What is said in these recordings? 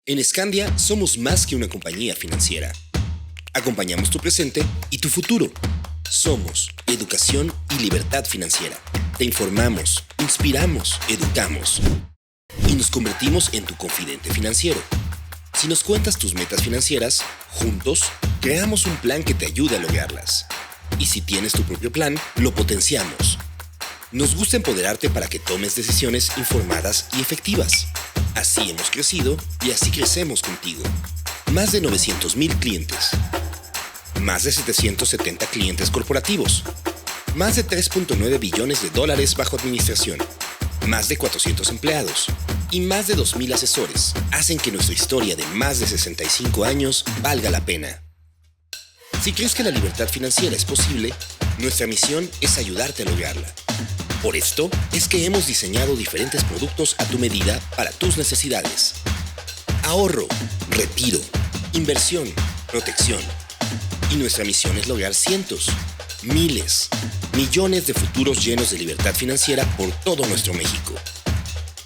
En Scandia somos más que una compañía financiera. Acompañamos tu presente y tu futuro. Somos educación y libertad financiera. Te informamos, inspiramos, educamos y nos convertimos en tu confidente financiero. Si nos cuentas tus metas financieras, juntos creamos un plan que te ayude a lograrlas. Y si tienes tu propio plan, lo potenciamos. Nos gusta empoderarte para que tomes decisiones informadas y efectivas. Así hemos crecido y así crecemos contigo. Más de 900,000 clientes. Más de 770 clientes corporativos. Más de 3.9 billones de dólares bajo administración. Más de 400 empleados. Y más de 2,000 asesores hacen que nuestra historia de más de 65 años valga la pena. Si crees que la libertad financiera es posible, nuestra misión es ayudarte a lograrla. Por esto es que hemos diseñado diferentes productos a tu medida para tus necesidades. Ahorro, retiro, inversión, protección. Y nuestra misión es lograr cientos, miles, millones de futuros llenos de libertad financiera por todo nuestro México.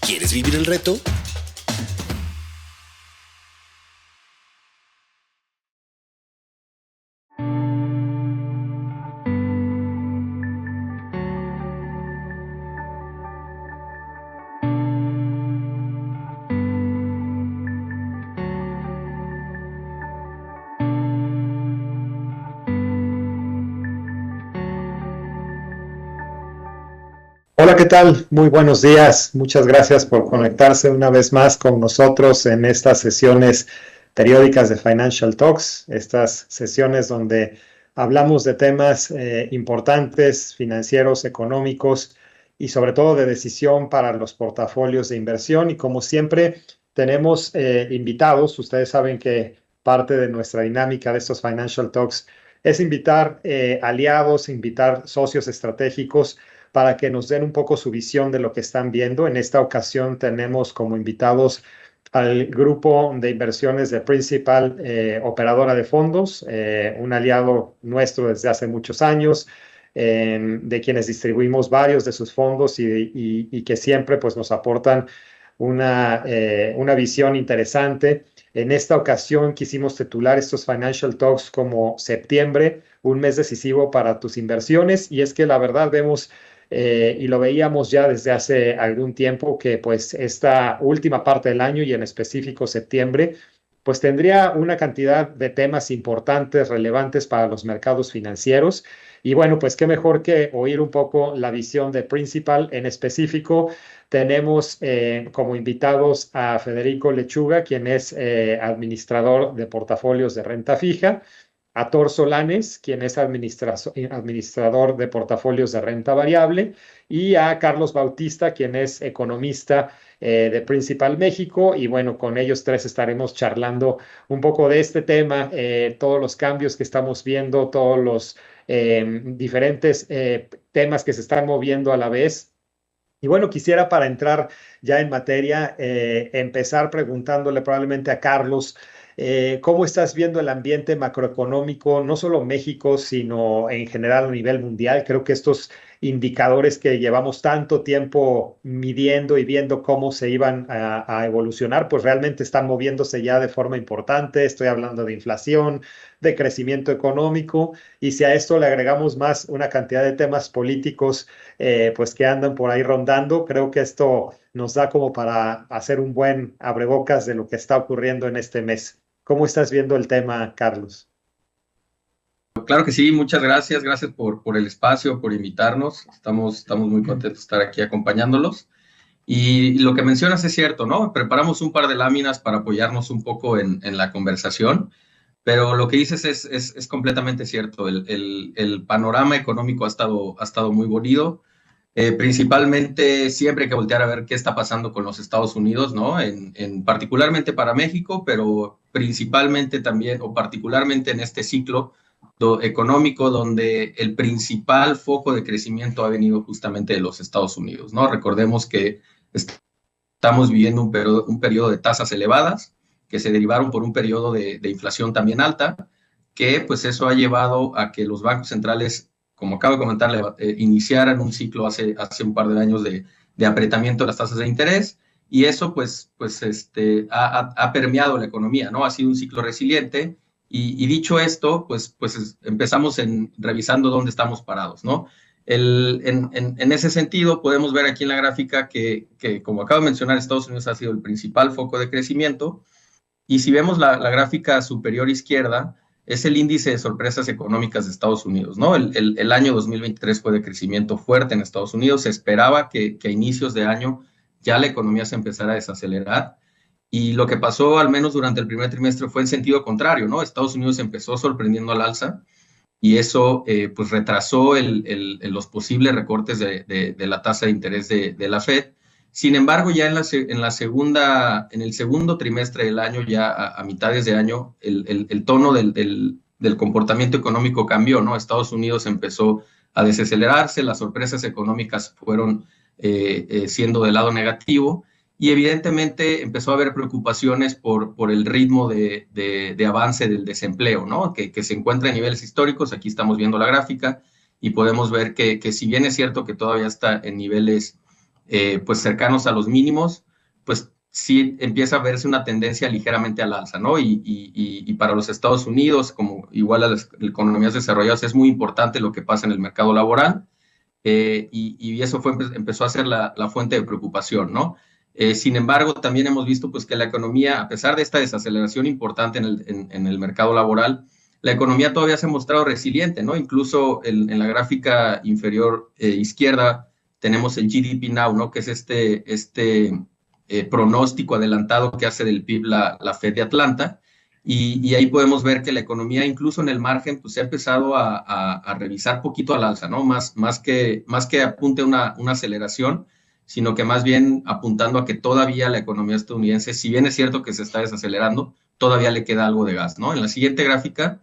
¿Quieres vivir el reto? Hola, ¿qué tal? Muy buenos días. Muchas gracias por conectarse una vez más con nosotros en estas sesiones periódicas de Financial Talks, estas sesiones donde hablamos de temas importantes, financieros, económicos y sobre todo de decisión para los portafolios de inversión. Y como siempre, tenemos invitados. Ustedes saben que parte de nuestra dinámica de estos Financial Talks es invitar aliados, invitar socios estratégicos para que nos den un poco su visión de lo que están viendo. En esta ocasión tenemos como invitados al grupo de inversiones de Principal, operadora de fondos, un aliado nuestro desde hace muchos años, de quienes distribuimos varios de sus fondos y que siempre pues, nos aportan una visión interesante. En esta ocasión quisimos titular estos Financial Talks como septiembre, un mes decisivo para tus inversiones, y es que la verdad vemos y lo veíamos ya desde hace algún tiempo que pues esta última parte del año y en específico septiembre pues tendría una cantidad de temas importantes, relevantes para los mercados financieros. Y bueno, pues qué mejor que oír un poco la visión de Principal. En específico tenemos como invitados a Federico Lechuga, quien es administrador de portafolios de renta fija, a Thor Solanes, quien es administrador de portafolios de renta variable, y a Carlos Bautista, quien es economista de Principal México. Y bueno, con ellos tres estaremos charlando un poco de este tema, todos los cambios que estamos viendo, todos los diferentes temas que se están moviendo a la vez. Y bueno, quisiera para entrar ya en materia, empezar preguntándole probablemente a Carlos, ¿cómo estás viendo el ambiente macroeconómico, no solo México, sino en general a nivel mundial? Creo que estos indicadores que llevamos tanto tiempo midiendo y viendo cómo se iban a evolucionar, pues realmente están moviéndose ya de forma importante. Estoy hablando de inflación, de crecimiento económico, y si a esto le agregamos más una cantidad de temas políticos, pues que andan por ahí rondando, creo que esto nos da como para hacer un buen abrebocas de lo que está ocurriendo en este mes. ¿Cómo estás viendo el tema, Carlos? Claro que sí, muchas gracias. Gracias por el espacio, por invitarnos. Estamos muy contentos de estar aquí acompañándolos. Y lo que mencionas es cierto, ¿no? Preparamos un par de láminas para apoyarnos un poco en la conversación, pero lo que dices es completamente cierto. El panorama económico ha estado muy bonito. Principalmente siempre hay que voltear a ver qué está pasando con los Estados Unidos, ¿no? Particularmente para México, pero principalmente también o particularmente en este ciclo económico donde el principal foco de crecimiento ha venido justamente de los Estados Unidos, ¿no? Recordemos que estamos viviendo un periodo de tasas elevadas que se derivaron por un periodo de inflación también alta, que pues eso ha llevado a que los bancos centrales, como acabo de comentarle, iniciaran un ciclo hace un par de años de apretamiento de las tasas de interés, y eso ha permeado la economía, ¿no? Ha sido un ciclo resiliente, y dicho esto, empezamos revisando dónde estamos parados, ¿no? En ese sentido, podemos ver aquí en la gráfica que, como acabo de mencionar, Estados Unidos ha sido el principal foco de crecimiento, y si vemos la gráfica superior izquierda, es el índice de sorpresas económicas de Estados Unidos, ¿no? El año 2023 fue de crecimiento fuerte en Estados Unidos. Se esperaba que a inicios de año ya la economía se empezara a desacelerar. Y lo que pasó, al menos durante el primer trimestre, fue en sentido contrario, ¿no? Estados Unidos empezó sorprendiendo al alza, y eso retrasó los posibles recortes de la tasa de interés de la Fed. Sin embargo, ya en el segundo trimestre del año, ya a mitades de año, el tono del comportamiento económico cambió, ¿no? Estados Unidos empezó a desacelerarse, las sorpresas económicas fueron siendo del lado negativo, y evidentemente empezó a haber preocupaciones por el ritmo de avance del desempleo, ¿no? Que se encuentra en niveles históricos. Aquí estamos viendo la gráfica y podemos ver que si bien es cierto que todavía está en niveles cercanos a los mínimos, pues sí empieza a verse una tendencia ligeramente al alza, ¿no? Y para los Estados Unidos, como igual a las economías desarrolladas, es muy importante lo que pasa en el mercado laboral, y eso empezó a ser la fuente de preocupación, ¿no? Sin embargo, también hemos visto que la economía, a pesar de esta desaceleración importante en el mercado laboral, la economía todavía se ha mostrado resiliente, ¿no? Incluso en la gráfica inferior izquierda tenemos el GDP Now, ¿no? Que es este pronóstico adelantado que hace del PIB la Fed de Atlanta, y ahí podemos ver que la economía, incluso en el margen, se ha empezado a revisar poquito al alza, ¿no? Más que apunte una aceleración, sino que más bien apuntando a que todavía la economía estadounidense, si bien es cierto que se está desacelerando, todavía le queda algo de gas, ¿no? En la siguiente gráfica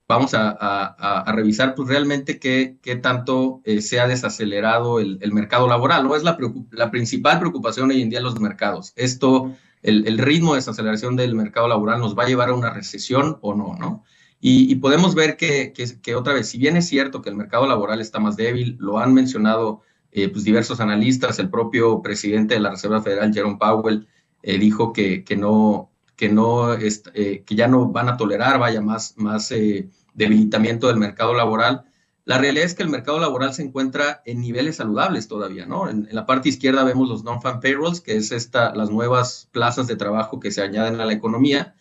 vamos a revisar realmente qué tanto se ha desacelerado el mercado laboral, ¿no? Es la principal preocupación hoy en día en los mercados. El ritmo de desaceleración del mercado laboral nos va a llevar a una recesión o no, ¿no? Y podemos ver que otra vez, si bien es cierto que el mercado laboral está más débil, lo han mencionado diversos analistas. El propio presidente de la Reserva Federal, Jerome Powell, dijo que ya no van a tolerar más debilitamiento del mercado laboral. La realidad es que el mercado laboral se encuentra en niveles saludables todavía, ¿no? En la parte izquierda vemos los non-farm payrolls, que es las nuevas plazas de trabajo que se añaden a la economía,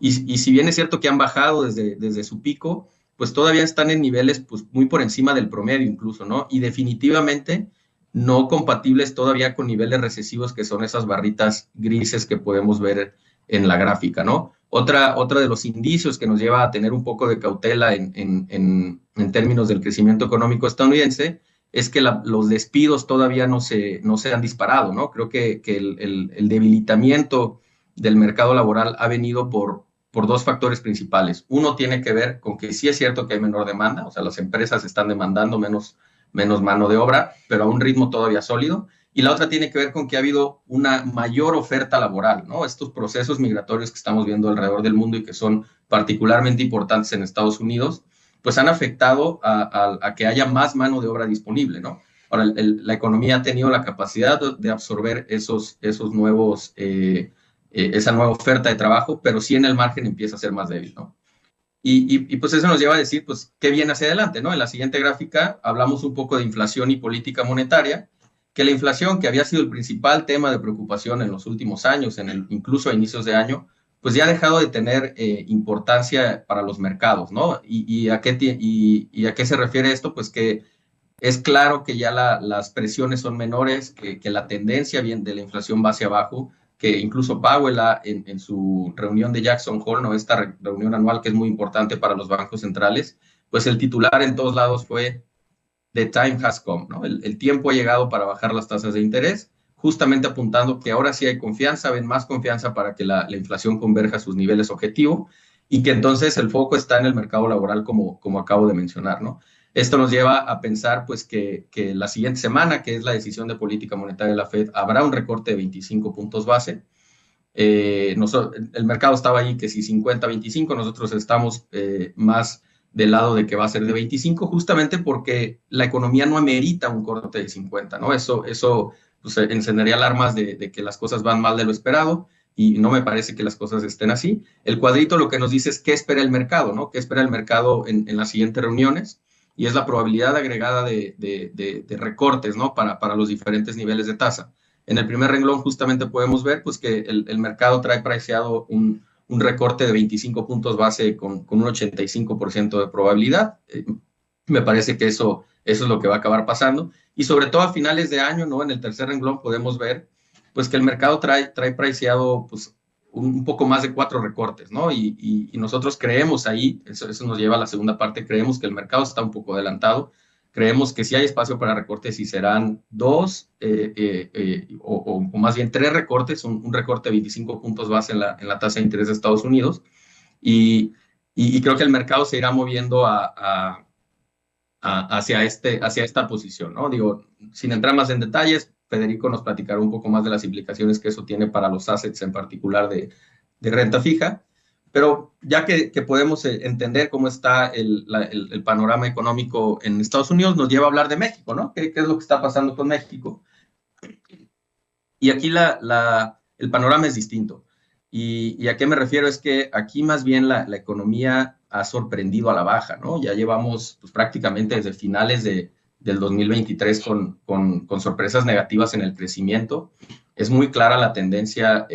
y si bien es cierto que han bajado desde su pico, pues todavía están en niveles muy por encima del promedio incluso, ¿no? Y definitivamente no compatibles todavía con niveles recesivos, que son esas barritas grises que podemos ver en la gráfica, ¿no? Otra de los indicios que nos lleva a tener un poco de cautela en términos del crecimiento económico estadounidense es que los despidos todavía no se han disparado, ¿no? Creo que el debilitamiento del mercado laboral ha venido por dos factores principales. Uno tiene que ver con que sí es cierto que hay menor demanda, o sea, las empresas están demandando menos mano de obra, pero a un ritmo todavía sólido. Y la otra tiene que ver con que ha habido una mayor oferta laboral, ¿no? Estos procesos migratorios que estamos viendo alrededor del mundo y que son particularmente importantes en Estados Unidos, pues han afectado a que haya más mano de obra disponible, ¿no? Ahora, la economía ha tenido la capacidad de absorber esos nuevos esa nueva oferta de trabajo, pero sí en el margen empieza a ser más débil, ¿no? Y pues eso nos lleva a decir, pues, qué viene hacia adelante, ¿no? En la siguiente gráfica hablamos un poco de inflación y política monetaria, que la inflación, que había sido el principal tema de preocupación en los últimos años, incluso a inicios de año, pues ya ha dejado de tener importancia para los mercados, ¿no? ¿Y a qué se refiere esto? Pues que es claro que ya las presiones son menores, que la tendencia de la inflación va hacia abajo, que incluso Powell en su reunión de Jackson Hole, ¿no? Esta reunión anual que es muy importante para los bancos centrales, pues el titular en todos lados fue "The time has come", ¿no? El tiempo ha llegado para bajar las tasas de interés, justamente apuntando que ahora sí hay confianza, ven más confianza para que la inflación converja a sus niveles objetivo, y que entonces el foco está en el mercado laboral, como acabo de mencionar, ¿no? Esto nos lleva a pensar pues que la siguiente semana, que es la decisión de política monetaria de la Fed, habrá un recorte de 25 puntos base. El mercado estaba ahí que si 50-25, nosotros estamos más del lado de que va a ser de 25, justamente porque la economía no amerita un corte de 50, ¿no? Eso pues encendería alarmas de que las cosas van mal de lo esperado, y no me parece que las cosas estén así. El cuadrito lo que nos dice es qué espera el mercado, ¿no? ¿Qué espera el mercado en las siguientes reuniones? Y es la probabilidad agregada de recortes, ¿no? Para los diferentes niveles de tasa. En el primer renglón justamente podemos ver pues, que el mercado trae priceado un recorte de 25 puntos base con un 85% de probabilidad. Me parece que eso es lo que va a acabar pasando. Y sobre todo a finales de año, ¿no? En el tercer renglón podemos ver pues, que el mercado trae priceado pues, un poco más de 4 recortes, ¿no? Y nosotros creemos ahí, eso nos lleva a la segunda parte, creemos que el mercado está un poco adelantado, creemos que sí hay espacio para recortes y serán 2 o más bien 3 recortes, un recorte de 25 puntos base en la tasa de interés de Estados Unidos, y creo que el mercado se irá moviendo hacia esta posición, ¿no? Digo, sin entrar más en detalles, Federico nos platicará un poco más de las implicaciones que eso tiene para los assets en particular de renta fija, pero ya que podemos entender cómo está el panorama económico en Estados Unidos, nos lleva a hablar de México, ¿no? ¿Qué es lo que está pasando con México? Y aquí el panorama es distinto. ¿Y a qué me refiero? Es que aquí más bien la economía ha sorprendido a la baja, ¿no? Ya llevamos pues, prácticamente desde finales del 2023 con sorpresas negativas en el crecimiento. Es muy clara la tendencia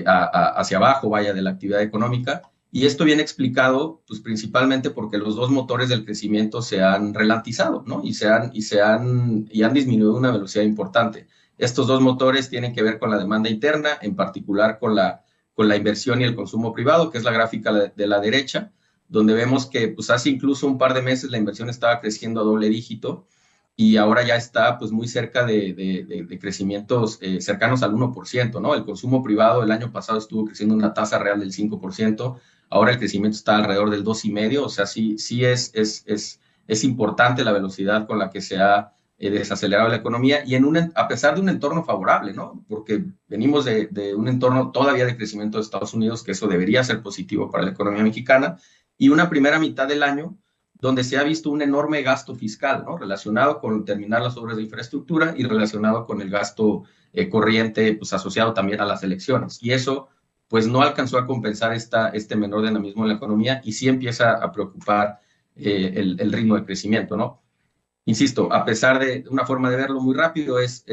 hacia abajo, vaya, de la actividad económica. Y esto viene explicado pues, principalmente porque los dos motores del crecimiento se han ralentizado, ¿no? Y han disminuido a una velocidad importante. Estos dos motores tienen que ver con la demanda interna, en particular con la inversión y el consumo privado, que es la gráfica de la derecha, donde vemos que pues, hace incluso un par de meses la inversión estaba creciendo a doble dígito y ahora ya está pues, muy cerca de crecimientos cercanos al 1%, ¿no? El consumo privado el año pasado estuvo creciendo una tasa real del 5%, ahora el crecimiento está alrededor del 2,5%, o sea, sí es importante la velocidad con la que se ha desacelerado la economía y a pesar de un entorno favorable, ¿no? Porque venimos de un entorno todavía de crecimiento de Estados Unidos, que eso debería ser positivo para la economía mexicana, y una primera mitad del año donde se ha visto un enorme gasto fiscal, ¿no? Relacionado con terminar las obras de infraestructura y relacionado con el gasto corriente, pues asociado también a las elecciones. Y eso, pues no alcanzó a compensar este menor dinamismo en la economía y sí empieza a preocupar el ritmo de crecimiento, ¿no? Insisto, a pesar de una forma de verlo muy rápido, es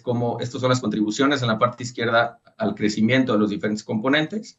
como estas son las contribuciones en la parte izquierda al crecimiento de los diferentes componentes.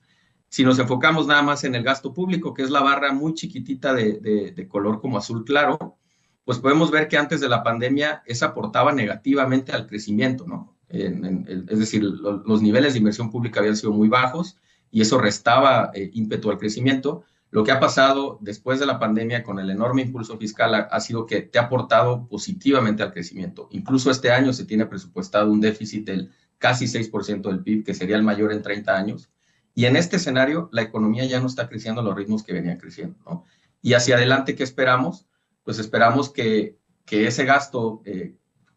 Si nos enfocamos nada más en el gasto público, que es la barra muy chiquitita de color como azul claro, pues podemos ver que antes de la pandemia esa aportaba negativamente al crecimiento, ¿no? Es decir, los niveles de inversión pública habían sido muy bajos y eso restaba ímpetu al crecimiento. Lo que ha pasado después de la pandemia con el enorme impulso fiscal ha sido que te ha aportado positivamente al crecimiento. Incluso este año se tiene presupuestado un déficit del casi 6% del PIB, que sería el mayor en 30 años. Y en este escenario, la economía ya no está creciendo a los ritmos que venía creciendo, ¿no? Y hacia adelante, ¿qué esperamos? Pues esperamos que ese gasto,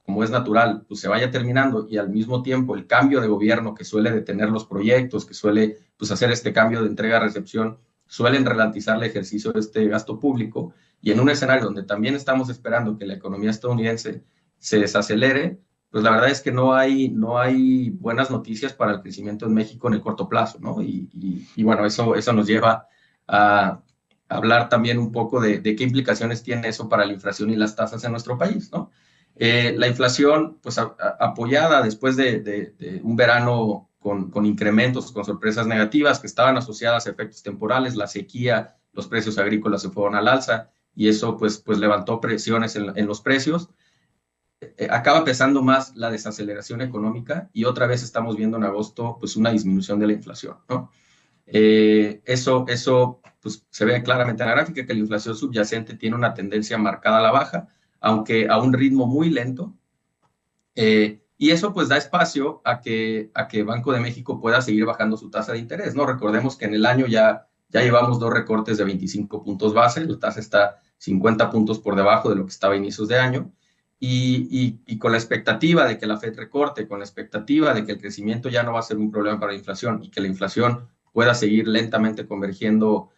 como es natural, pues se vaya terminando y al mismo tiempo el cambio de gobierno que suele detener los proyectos, que suele pues, hacer este cambio de entrega-recepción, suelen ralentizar el ejercicio de este gasto público y en un escenario donde también estamos esperando que la economía estadounidense se desacelere, pues la verdad es que no hay buenas noticias para el crecimiento en México en el corto plazo, ¿no? Y bueno, eso nos lleva a hablar también un poco de qué implicaciones tiene eso para la inflación y las tasas en nuestro país, ¿no? La inflación, pues apoyada después de un verano con incrementos, con sorpresas negativas que estaban asociadas a efectos temporales, la sequía, los precios agrícolas se fueron al alza y eso pues levantó presiones en los precios. Acaba pesando más la desaceleración económica y otra vez estamos viendo en agosto pues una disminución de la inflación, ¿no? Eso pues, se ve claramente en la gráfica que la inflación subyacente tiene una tendencia marcada a la baja, aunque a un ritmo muy lento. Y eso pues da espacio a que Banco de México pueda seguir bajando su tasa de interés, ¿no? Recordemos que en el año ya llevamos 2 recortes de 25 puntos base, la tasa está 50 puntos por debajo de lo que estaba a inicios de año, y con la expectativa de que la Fed recorte, con la expectativa de que el crecimiento ya no va a ser un problema para la inflación y que la inflación pueda seguir lentamente convergiendo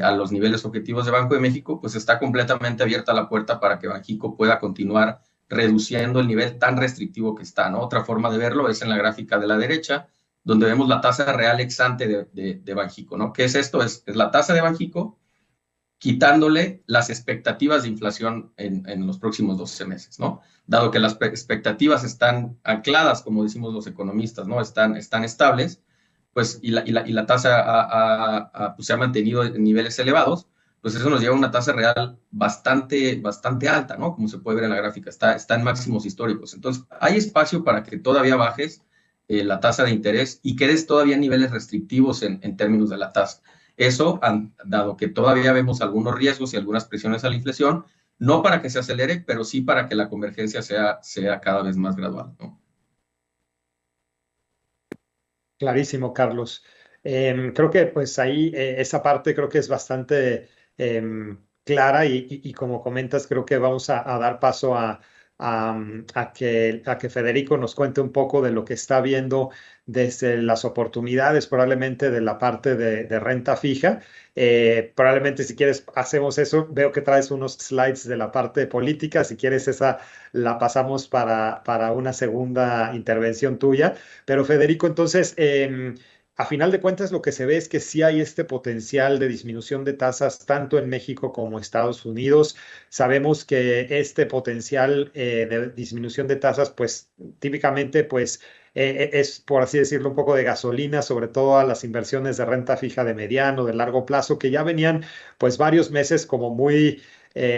a los niveles objetivos de Banco de México, pues está completamente abierta la puerta para que Banxico pueda continuar reduciendo el nivel tan restrictivo que está, ¿no? Otra forma de verlo es en la gráfica de la derecha, donde vemos la tasa real ex ante de Banxico, ¿no? ¿Qué es esto? Es la tasa de Banxico quitándole las expectativas de inflación en los próximos 12 meses, ¿no? Dado que las expectativas están ancladas, como decimos los economistas, ¿no? Están estables, pues, y la tasa pues, se ha mantenido en niveles elevados, pues eso nos lleva a una tasa real bastante alta, ¿no? Como se puede ver en la gráfica, está en máximos históricos. Entonces, hay espacio para que todavía bajes la tasa de interés y quedes todavía en niveles restrictivos en términos de la tasa. Eso, dado que todavía vemos algunos riesgos y algunas presiones a la inflación, no para que se acelere, pero sí para que la convergencia sea cada vez más gradual, ¿no? Clarísimo, Carlos. Creo que pues ahí esa parte creo que es bastante clara y como comentas, creo que vamos a dar paso a que Federico nos cuente un poco de lo que está viendo desde las oportunidades, probablemente de la parte de renta fija. Probablemente si quieres hacemos eso. Veo que traes unos slides de la parte política. Si quieres esa la pasamos para una segunda intervención tuya. Pero Federico, entonces, a final de cuentas, lo que se ve es que sí hay este potencial de disminución de tasas tanto en México como Estados Unidos. Sabemos que este potencial de disminución de tasas, pues típicamente, pues es, por así decirlo, un poco de gasolina, sobre todo a las inversiones de renta fija de mediano, de largo plazo, que ya venían pues varios meses como muy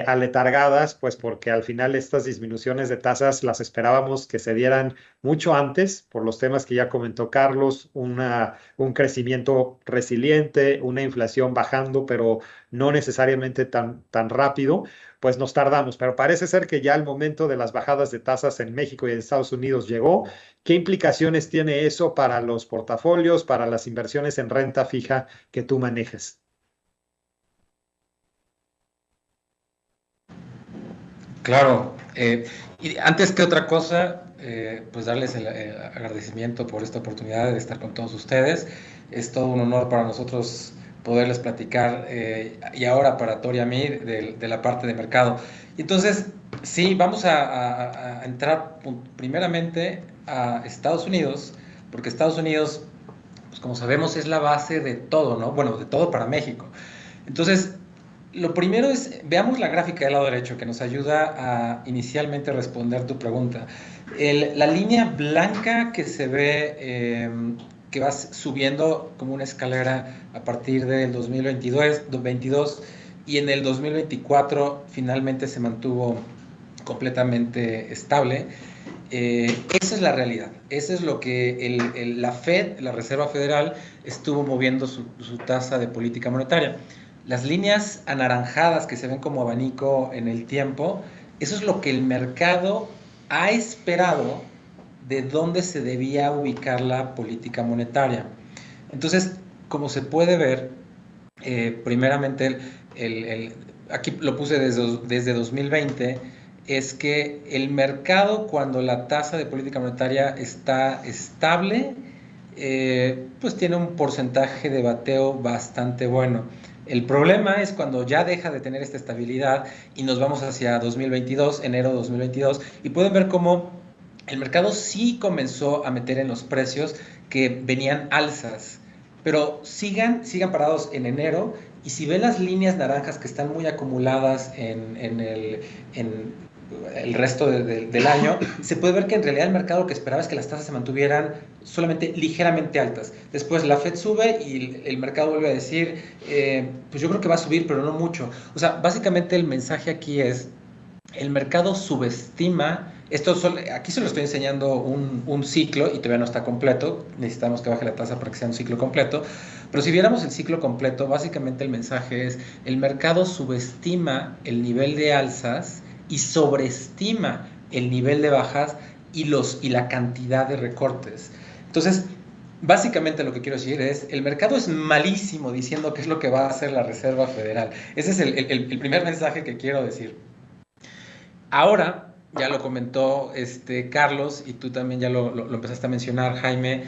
aletargadas, pues porque al final estas disminuciones de tasas las esperábamos que se dieran mucho antes, por los temas que ya comentó Carlos, un crecimiento resiliente, una inflación bajando, pero no necesariamente tan rápido, pues nos tardamos. Pero parece ser que ya el momento de las bajadas de tasas en México y en Estados Unidos llegó. ¿Qué implicaciones tiene eso para los portafolios, para las inversiones en renta fija que tú manejas? Claro, y antes que otra cosa, pues darles el agradecimiento por esta oportunidad de estar con todos ustedes. Es todo un honor para nosotros poderles platicar, y ahora para Tori y a mí, de la parte de mercado. Entonces, sí, vamos a entrar primeramente a Estados Unidos, porque Estados Unidos, pues como sabemos, es la base de todo, ¿no? Bueno, de todo para México. Entonces, lo primero es, veamos la gráfica del lado derecho que nos ayuda a inicialmente responder tu pregunta. La línea blanca que se ve, que va subiendo como una escalera a partir del 2022 y en el 2024 finalmente se mantuvo completamente estable. Esa es la realidad, eso es lo que la Fed, la Reserva Federal, estuvo moviendo su tasa de política monetaria. Las líneas anaranjadas que se ven como abanico en el tiempo, eso es lo que el mercado ha esperado de dónde se debía ubicar la política monetaria. Entonces, como se puede ver, primeramente, aquí lo puse desde 2020, es que el mercado, cuando la tasa de política monetaria está estable, pues tiene un porcentaje de bateo bastante bueno. El problema es cuando ya deja de tener esta estabilidad y nos vamos hacia 2022, enero 2022, y pueden ver cómo el mercado sí comenzó a meter en los precios que venían alzas, pero sigan parados en enero, y si ven las líneas naranjas que están muy acumuladas en el resto del año, se puede ver que en realidad el mercado lo que esperaba es que las tasas se mantuvieran solamente ligeramente altas. Después la Fed sube y el mercado vuelve a decir, pues yo creo que va a subir, pero no mucho. O sea, básicamente el mensaje aquí es, el mercado subestima, aquí se lo estoy enseñando un ciclo y todavía no está completo, necesitamos que baje la tasa para que sea un ciclo completo, pero si viéramos el ciclo completo, básicamente el mensaje es, el mercado subestima el nivel de alzas y sobreestima el nivel de bajas y la cantidad de recortes. Entonces, básicamente lo que quiero decir es, el mercado es malísimo diciendo qué es lo que va a hacer la Reserva Federal. Ese es el primer mensaje que quiero decir. Ahora, ya lo comentó Carlos, y tú también ya lo empezaste a mencionar, Jaime,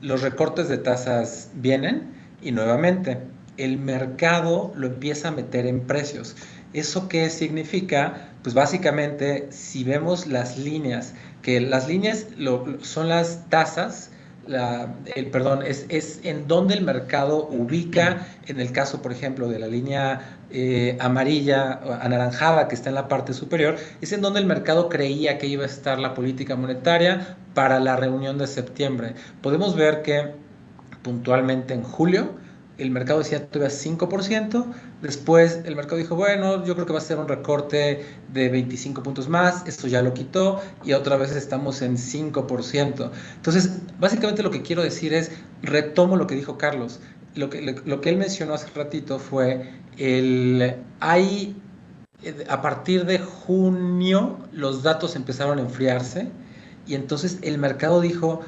los recortes de tasas vienen, y nuevamente, el mercado lo empieza a meter en precios. ¿Eso qué significa? Pues básicamente, si vemos las líneas, que las líneas son las tasas, perdón, es en donde el mercado ubica, en el caso, por ejemplo, de la línea amarilla, anaranjada, que está en la parte superior, es en donde el mercado creía que iba a estar la política monetaria para la reunión de septiembre. Podemos ver que puntualmente en julio el mercado decía todavía 5%, después el mercado dijo, bueno, yo creo que va a ser un recorte de 25 puntos más, esto ya lo quitó y otra vez estamos en 5%. Entonces, básicamente lo que quiero decir es, retomo lo que dijo Carlos, lo que él mencionó hace ratito fue, a partir de junio los datos empezaron a enfriarse y entonces el mercado dijo,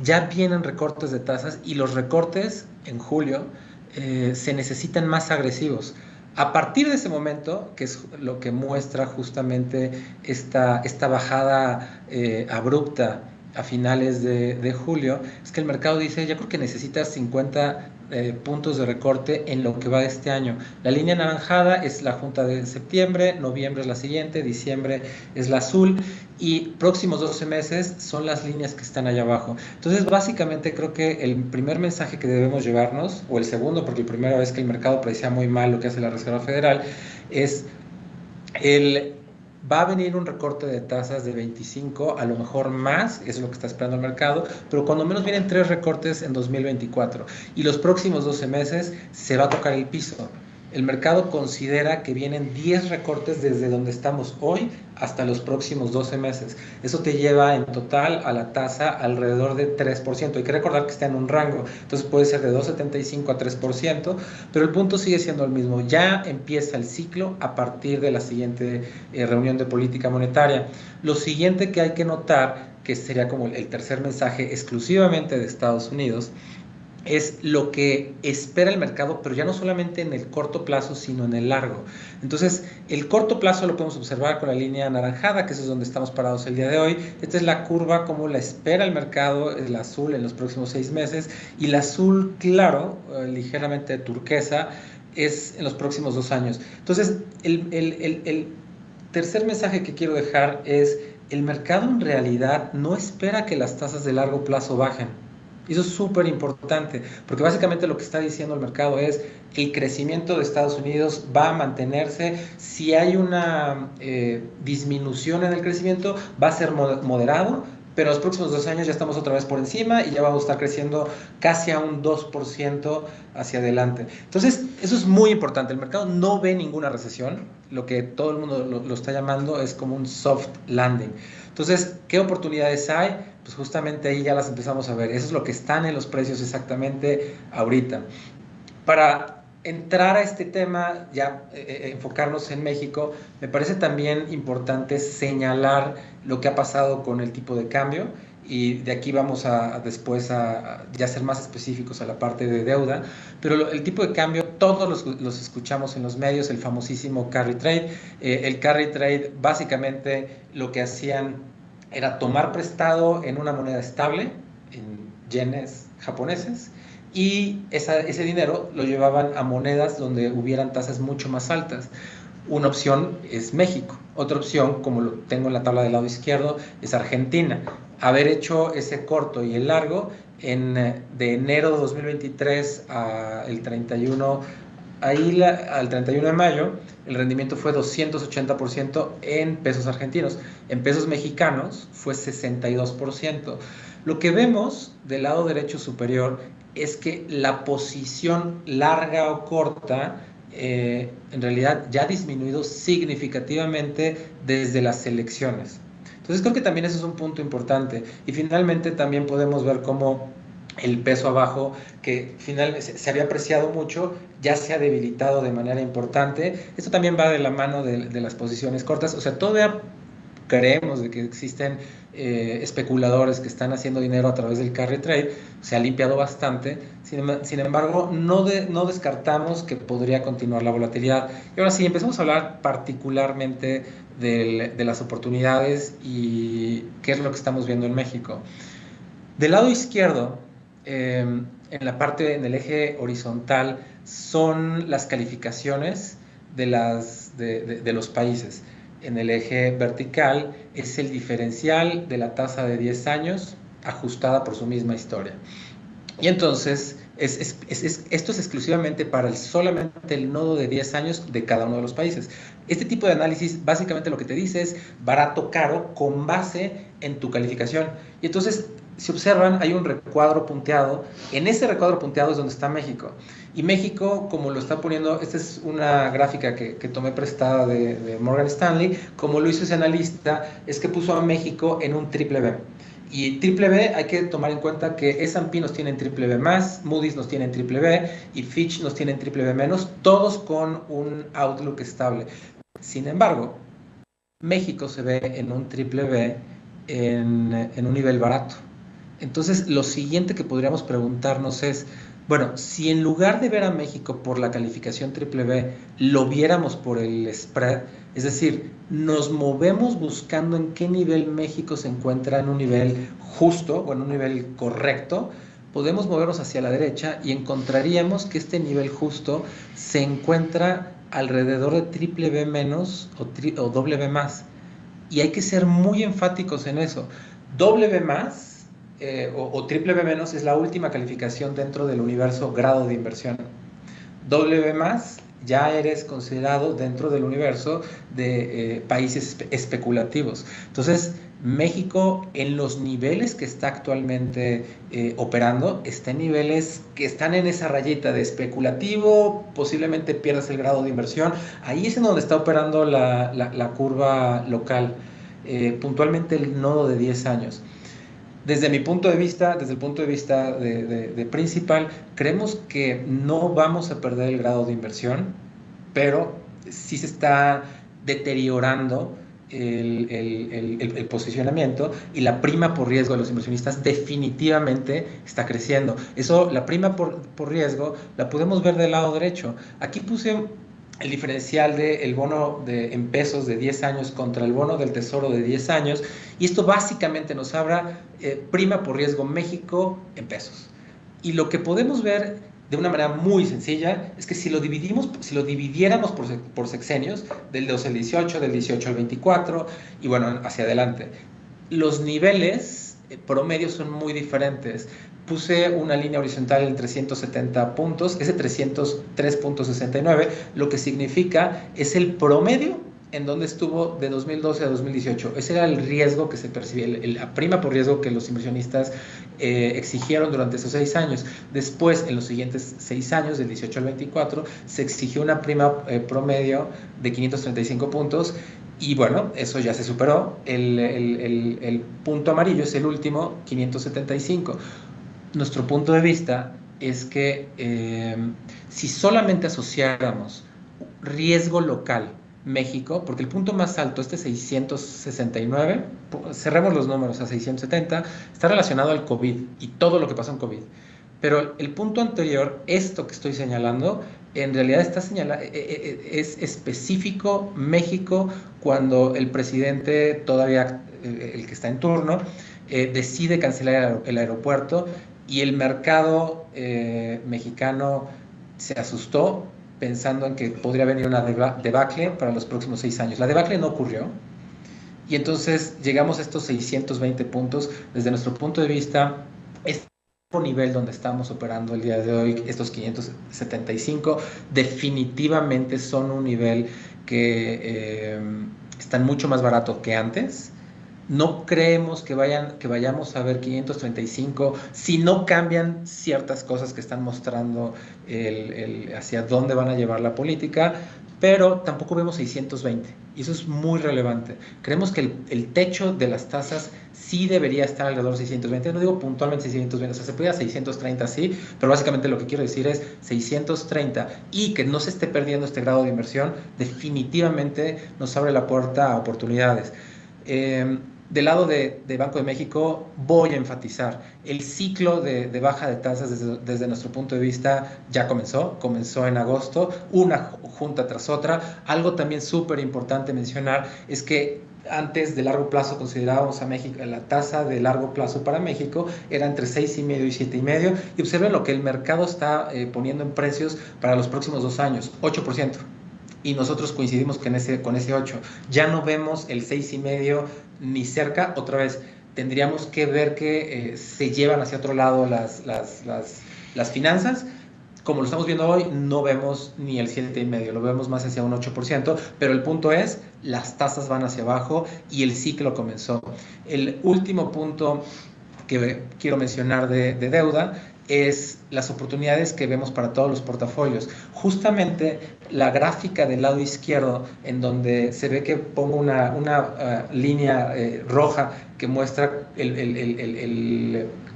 ya vienen recortes de tasas y los recortes en julio se necesitan más agresivos. A partir de ese momento, que es lo que muestra justamente esta bajada abrupta a finales de julio, es que el mercado dice, yo creo que necesitas 50 puntos de recorte en lo que va de este año. La línea anaranjada es la junta de septiembre, noviembre es la siguiente, diciembre es la azul y próximos 12 meses son las líneas que están allá abajo. Entonces, básicamente creo que el primer mensaje que debemos llevarnos, o el segundo, porque la primera vez que el mercado predecía muy mal lo que hace la Reserva Federal, es va a venir un recorte de tasas de 25, a lo mejor más, eso es lo que está esperando el mercado, pero cuando menos vienen 3 recortes en 2024 y los próximos 12 meses se va a tocar el piso. El mercado considera que vienen 10 recortes desde donde estamos hoy hasta los próximos 12 meses. Eso te lleva en total a la tasa alrededor de 3%. Hay que recordar que está en un rango, entonces puede ser de 2,75 a 3%, pero el punto sigue siendo el mismo. Ya empieza el ciclo a partir de la siguiente reunión de política monetaria. Lo siguiente que hay que notar, que sería como el tercer mensaje exclusivamente de Estados Unidos, es lo que espera el mercado, pero ya no solamente en el corto plazo, sino en el largo. Entonces, el corto plazo lo podemos observar con la línea anaranjada, que es donde estamos parados el día de hoy. Esta es la curva, como la espera el mercado, el azul en los próximos 6 meses, y el azul claro, ligeramente turquesa, es en los próximos 2 años. Entonces, el tercer mensaje que quiero dejar es, el mercado en realidad no espera que las tasas de largo plazo bajen. Eso es súper importante, porque básicamente lo que está diciendo el mercado es el crecimiento de Estados Unidos va a mantenerse. Si hay una disminución en el crecimiento, va a ser moderado, pero en los próximos 2 años ya estamos otra vez por encima y ya vamos a estar creciendo casi a un 2% hacia adelante. Entonces, eso es muy importante. El mercado no ve ninguna recesión, lo que todo el mundo lo está llamando es como un soft landing. Entonces, ¿qué oportunidades hay? Pues justamente ahí ya las empezamos a ver. Eso es lo que están en los precios exactamente ahorita. Para entrar a este tema, ya enfocarnos en México, me parece también importante señalar lo que ha pasado con el tipo de cambio, y de aquí vamos después a ya ser más específicos a la parte de deuda, pero el tipo de cambio todos los escuchamos en los medios, el famosísimo carry trade. El carry trade básicamente lo que hacían era tomar prestado en una moneda estable, en yenes japoneses, y ese dinero lo llevaban a monedas donde hubieran tasas mucho más altas. Una opción es México, otra opción, como lo tengo en la tabla del lado izquierdo, es Argentina. Haber hecho ese corto y el largo de enero de 2023 al 31 de mayo, el rendimiento fue 280% en pesos argentinos. En pesos mexicanos fue 62%. Lo que vemos del lado derecho superior es que la posición larga o corta en realidad ya ha disminuido significativamente desde las elecciones. Entonces creo que también ese es un punto importante. Y finalmente también podemos ver cómo el peso abajo, que finalmente se había apreciado mucho, ya se ha debilitado de manera importante. Esto también va de la mano de las posiciones cortas. O sea, todavía creemos de que existen especuladores que están haciendo dinero a través del carry trade. Se ha limpiado bastante. Sin embargo, no descartamos que podría continuar la volatilidad. Y ahora sí, empezamos a hablar particularmente de las oportunidades y qué es lo que estamos viendo en México. Del lado izquierdo, en el eje horizontal, son las calificaciones de los países. en el eje vertical es el diferencial de la tasa de 10 años ajustada por su misma historia. Y entonces, esto es exclusivamente para solamente el nodo de 10 años de cada uno de los países. Este tipo de análisis básicamente lo que te dice es barato, caro, con base en tu calificación. Y entonces, si observan, hay un recuadro punteado. En ese recuadro punteado es donde está México. Y México, como lo está poniendo, esta es una gráfica que tomé prestada de Morgan Stanley, como lo hizo ese analista, es que puso a México en un triple B. Y triple B hay que tomar en cuenta que S&P nos tiene en triple B más, Moody's nos tiene en triple B y Fitch nos tiene en triple B menos, todos con un outlook estable. Sin embargo, México se ve en un triple B en un nivel barato. Entonces, lo siguiente que podríamos preguntarnos es, bueno, si en lugar de ver a México por la calificación triple B, lo viéramos por el spread, es decir, nos movemos buscando en qué nivel México se encuentra en un nivel justo o en un nivel correcto, podemos movernos hacia la derecha y encontraríamos que este nivel justo se encuentra alrededor de triple B menos o doble B más. Y hay que ser muy enfáticos en eso. Doble B más o triple B menos es la última calificación dentro del universo grado de inversión. Doble B más ya eres considerado dentro del universo de países especulativos. Entonces, México en los niveles que está actualmente operando, está en niveles que están en esa rayita de especulativo, posiblemente pierdas el grado de inversión. Ahí es en donde está operando la curva local, puntualmente el nodo de 10 años. Desde mi punto de vista, desde el punto de vista de Principal, creemos que no vamos a perder el grado de inversión, pero sí se está deteriorando el posicionamiento y la prima por riesgo de los inversionistas definitivamente está creciendo. Eso, la prima por riesgo, la podemos ver del lado derecho. Aquí puse el diferencial del bono en pesos de 10 años contra el bono del tesoro de 10 años, y esto básicamente nos habla prima por riesgo México en pesos. Y lo que podemos ver de una manera muy sencilla es que si lo dividiéramos por sexenios, del 12 al 18, del 18 al 24, y bueno, hacia adelante, los niveles promedios son muy diferentes. Puse una línea horizontal en 370 puntos, ese 303.69, lo que significa es el promedio en donde estuvo de 2012 a 2018. Ese era el riesgo que se percibía, la prima por riesgo que los inversionistas exigieron durante esos 6 años. Después, en los siguientes 6 años, del 18 al 24, se exigió una prima promedio de 535 puntos, y bueno, eso ya se superó. El punto amarillo es el último, 575. Nuestro punto de vista es que si solamente asociáramos riesgo local México, porque el punto más alto, este 669, cerremos los números a 670, está relacionado al COVID y todo lo que pasó en COVID. Pero el punto anterior, esto que estoy señalando, en realidad es específico México cuando el presidente, todavía el que está en turno, decide cancelar el aeropuerto y el mercado mexicano se asustó pensando en que podría venir una debacle para los próximos 6 años. La debacle no ocurrió y entonces llegamos a estos 620 puntos. Desde nuestro punto de vista, este nivel donde estamos operando el día de hoy, estos 575, definitivamente son un nivel que están mucho más barato que antes. No creemos que vayamos a ver 535 si no cambian ciertas cosas que están mostrando hacia dónde van a llevar la política, pero tampoco vemos 620 y eso es muy relevante. Creemos que el techo de las tasas sí debería estar alrededor de 620, no digo puntualmente 620, o sea, se puede a 630 sí, pero básicamente lo que quiero decir es 630, y que no se esté perdiendo este grado de inversión definitivamente nos abre la puerta a oportunidades. Del lado de Banco de México voy a enfatizar, el ciclo de baja de tasas desde nuestro punto de vista ya comenzó en agosto, una junta tras otra. Algo también súper importante mencionar es que antes de largo plazo considerábamos a México, la tasa de largo plazo para México era entre 6,5 y 7,5, y observen lo que el mercado está poniendo en precios para los próximos 2 años, 8%. y nosotros coincidimos con ese 8. Ya no vemos el 6,5 ni cerca. Otra vez, tendríamos que ver que se llevan hacia otro lado las finanzas. Como lo estamos viendo hoy, no vemos ni el 7,5, lo vemos más hacia un 8%, pero el punto es, las tasas van hacia abajo y el ciclo comenzó. El último punto que quiero mencionar de deuda es las oportunidades que vemos para todos los portafolios. Justamente la gráfica del lado izquierdo, en donde se ve que pongo una línea roja que muestra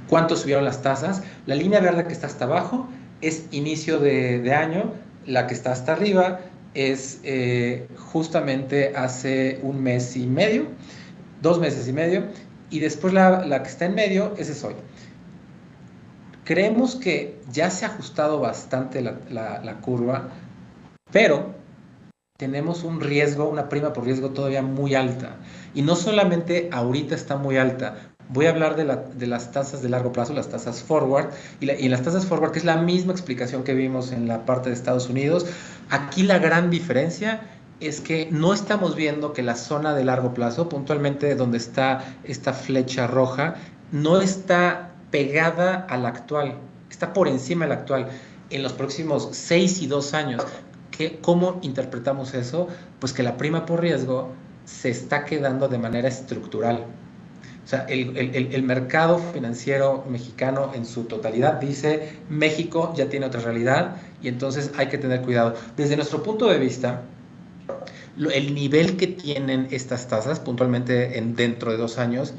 cuánto subieron las tasas. La línea verde que está hasta abajo es inicio de año, la que está hasta arriba es justamente hace 1 mes y medio, 2 meses y medio, y después la que está en medio, ese es hoy. Creemos que ya se ha ajustado bastante la curva, pero tenemos un riesgo, una prima por riesgo todavía muy alta. Y no solamente ahorita está muy alta. Voy a hablar de las tasas de largo plazo, las tasas forward, y las tasas forward, que es la misma explicación que vimos en la parte de Estados Unidos. Aquí la gran diferencia es que no estamos viendo que la zona de largo plazo, puntualmente donde está esta flecha roja, no está pegada a la actual, está por encima de la actual. En los próximos 6 y 2 años, ¿cómo interpretamos eso? Pues que la prima por riesgo se está quedando de manera estructural. O sea, el mercado financiero mexicano en su totalidad dice, México ya tiene otra realidad y entonces hay que tener cuidado. Desde nuestro punto de vista, el nivel que tienen estas tasas, puntualmente dentro de 2 años,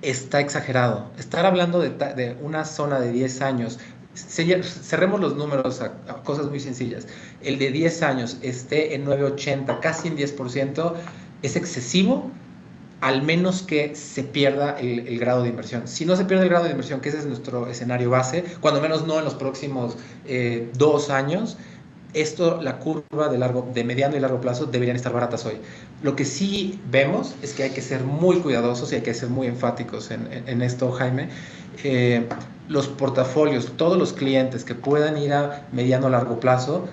está exagerado. Estar hablando de una zona de 10 años, cerremos los números a cosas muy sencillas. El de 10 años esté en 9,80, casi en 10%, es excesivo, al menos que se pierda el grado de inversión. Si no se pierde el grado de inversión, que ese es nuestro escenario base, cuando menos no en los próximos 2 años, la curva de mediano y largo plazo deberían estar baratas hoy. Lo que sí vemos es que hay que ser muy cuidadosos y hay que ser muy enfáticos en esto, Jaime. Los portafolios, todos los clientes que puedan ir a mediano o largo plazo,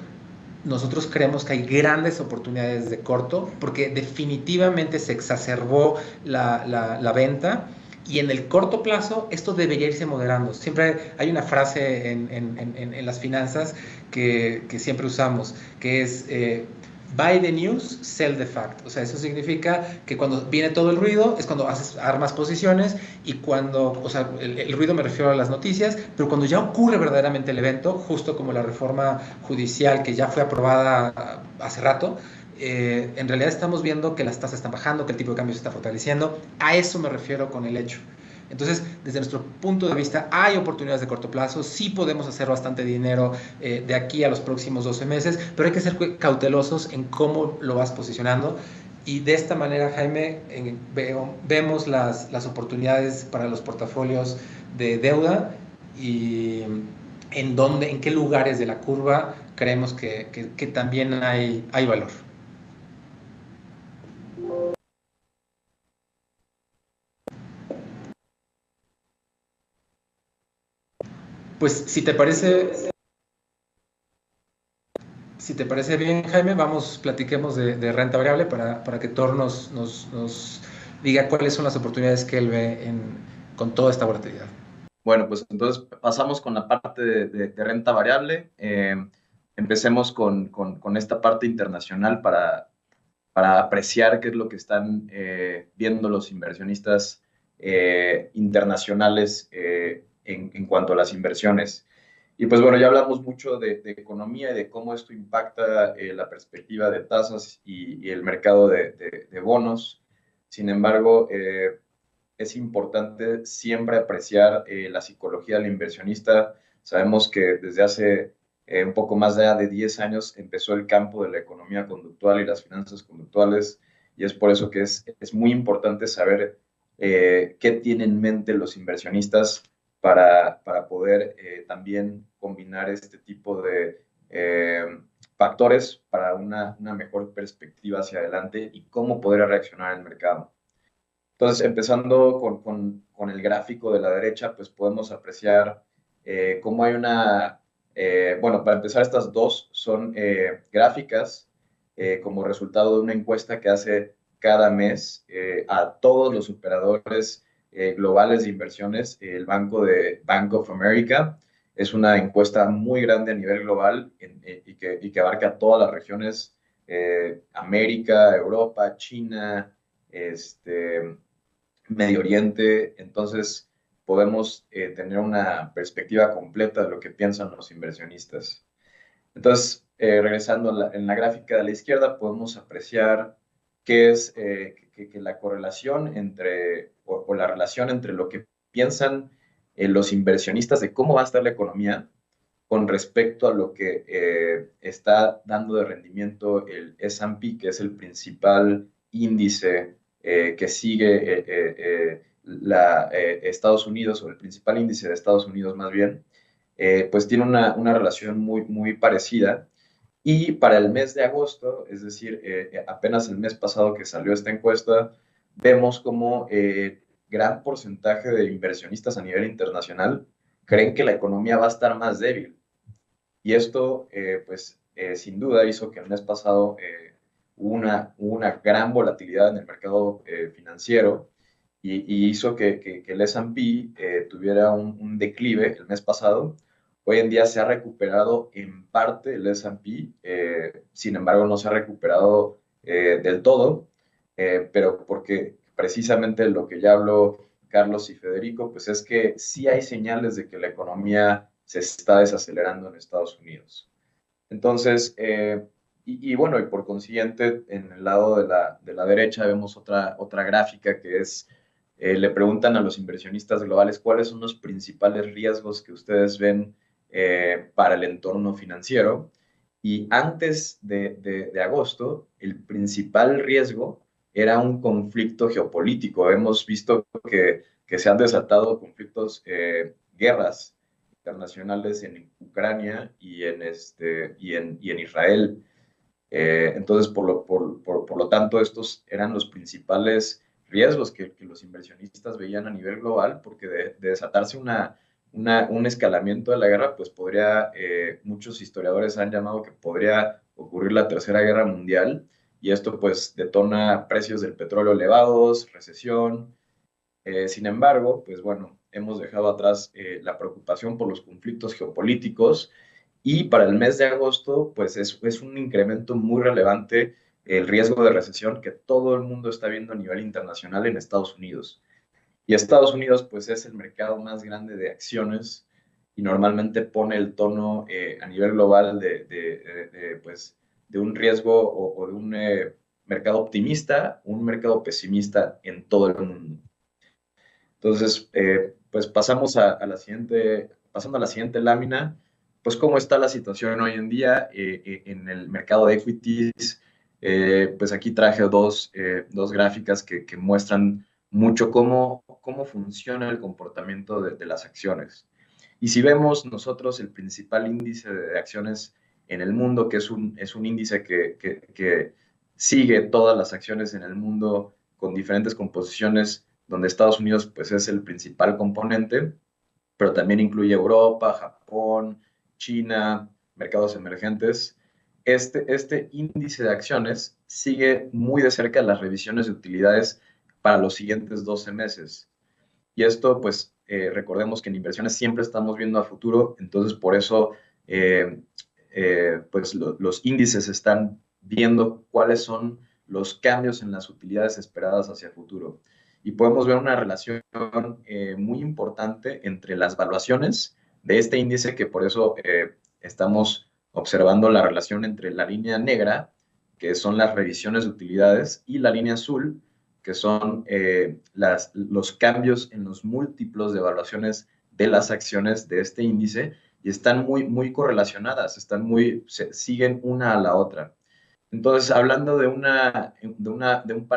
nosotros creemos que hay grandes oportunidades de corto, porque definitivamente se exacerbó la venta, y en el corto plazo esto debería irse moderando. Siempre hay una frase en las finanzas que siempre usamos, que es buy the news, sell the fact. O sea, eso significa que cuando viene todo el ruido es cuando armas posiciones, y cuando, o sea, el ruido me refiero a las noticias, pero cuando ya ocurre verdaderamente el evento, justo como la reforma judicial que ya fue aprobada hace rato, en realidad estamos viendo que las tasas están bajando, que el tipo de cambio se está fortaleciendo. A eso me refiero con el hecho. Entonces, desde nuestro punto de vista, hay oportunidades de corto plazo, sí podemos hacer bastante dinero de aquí a los próximos 12 meses, pero hay que ser cautelosos en cómo lo vas posicionando. Y de esta manera, Jaime, vemos las oportunidades para los portafolios de deuda y en qué lugares de la curva creemos que también hay valor. Pues si te parece bien, Jaime, platiquemos de renta variable para que Thor nos diga cuáles son las oportunidades que él ve con toda esta volatilidad. Bueno, pues entonces pasamos con la parte de renta variable. Empecemos con esta parte internacional para apreciar qué es lo que están viendo los inversionistas internacionales en cuanto a las inversiones. Y pues bueno, ya hablamos mucho de economía y de cómo esto impacta la perspectiva de tasas y el mercado de bonos. Sin embargo, es importante siempre apreciar la psicología del inversionista. Sabemos que desde hace un poco más de 10 años empezó el campo de la economía conductual y las finanzas conductuales, y es por eso que es muy importante saber qué tienen en mente los inversionistas para poder también combinar este tipo de factores para una mejor perspectiva hacia adelante y cómo poder reaccionar el mercado. Entonces, empezando con el gráfico de la derecha, pues podemos apreciar cómo hay bueno, para empezar, estas dos son gráficas como resultado de una encuesta que hace cada mes a todos los operadores globales de inversiones, el Bank of America. Es una encuesta muy grande a nivel global y que abarca todas las regiones, América, Europa, China, Medio Oriente. Entonces podemos tener una perspectiva completa de lo que piensan los inversionistas. Entonces, regresando en la gráfica de la izquierda, podemos apreciar que es que la correlación o la relación entre lo que piensan los inversionistas de cómo va a estar la economía con respecto a lo que está dando de rendimiento el S&P, que es el principal índice que sigue Estados Unidos, o el principal índice de Estados Unidos más bien, pues tiene una relación muy parecida. Y para el mes de agosto, es decir, apenas el mes pasado que salió esta encuesta, vemos como gran porcentaje de inversionistas a nivel internacional creen que la economía va a estar más débil. Y esto, sin duda, hizo que el mes pasado hubo una gran volatilidad en el mercado financiero y hizo que el S&P tuviera un declive el mes pasado. Hoy en día se ha recuperado en parte el S&P, sin embargo no se ha recuperado del todo, pero porque precisamente lo que ya habló Carlos y Federico, pues es que sí hay señales de que la economía se está desacelerando en Estados Unidos. Entonces, bueno, y por consiguiente, en el lado de la derecha vemos otra gráfica que es, le preguntan a los inversionistas globales cuáles son los principales riesgos que ustedes ven para el entorno financiero. Y antes de agosto, el principal riesgo era un conflicto geopolítico. Hemos visto que se han desatado conflictos, guerras internacionales en Ucrania y en Israel. Entonces, por lo tanto, estos eran los principales riesgos que los inversionistas veían a nivel global, porque de desatarse un escalamiento de la guerra, pues muchos historiadores han llamado que podría ocurrir la Tercera Guerra Mundial, y esto pues detona precios del petróleo elevados, recesión. Sin embargo, pues bueno, hemos dejado atrás la preocupación por los conflictos geopolíticos, y para el mes de agosto, pues es un incremento muy relevante el riesgo de recesión que todo el mundo está viendo a nivel internacional en Estados Unidos. Y Estados Unidos, pues es el mercado más grande de acciones y normalmente pone el tono a nivel global pues, de un riesgo o de un mercado optimista, un mercado pesimista en todo el mundo. Entonces, pues pasando a la siguiente lámina, pues cómo está la situación hoy en día en el mercado de equities. Pues aquí traje dos gráficas que muestran mucho cómo funciona el comportamiento de las acciones. Y si vemos nosotros el principal índice de acciones en el mundo, que es un índice que sigue todas las acciones en el mundo con diferentes composiciones, donde Estados Unidos pues es el principal componente, pero también incluye Europa, Japón, China, mercados emergentes. Este índice de acciones sigue muy de cerca las revisiones de utilidades para los siguientes 12 meses. Y esto, pues, recordemos que en inversiones siempre estamos viendo a futuro, entonces por eso, pues, los índices están viendo cuáles son los cambios en las utilidades esperadas hacia el futuro. Y podemos ver una relación muy importante entre las valuaciones de este índice, que por eso estamos observando la relación entre la línea negra, que son las revisiones de utilidades, y la línea azul, que son los cambios en los múltiplos de evaluaciones de las acciones de este índice, y están muy correlacionadas, siguen una a la otra. Entonces, hablando de un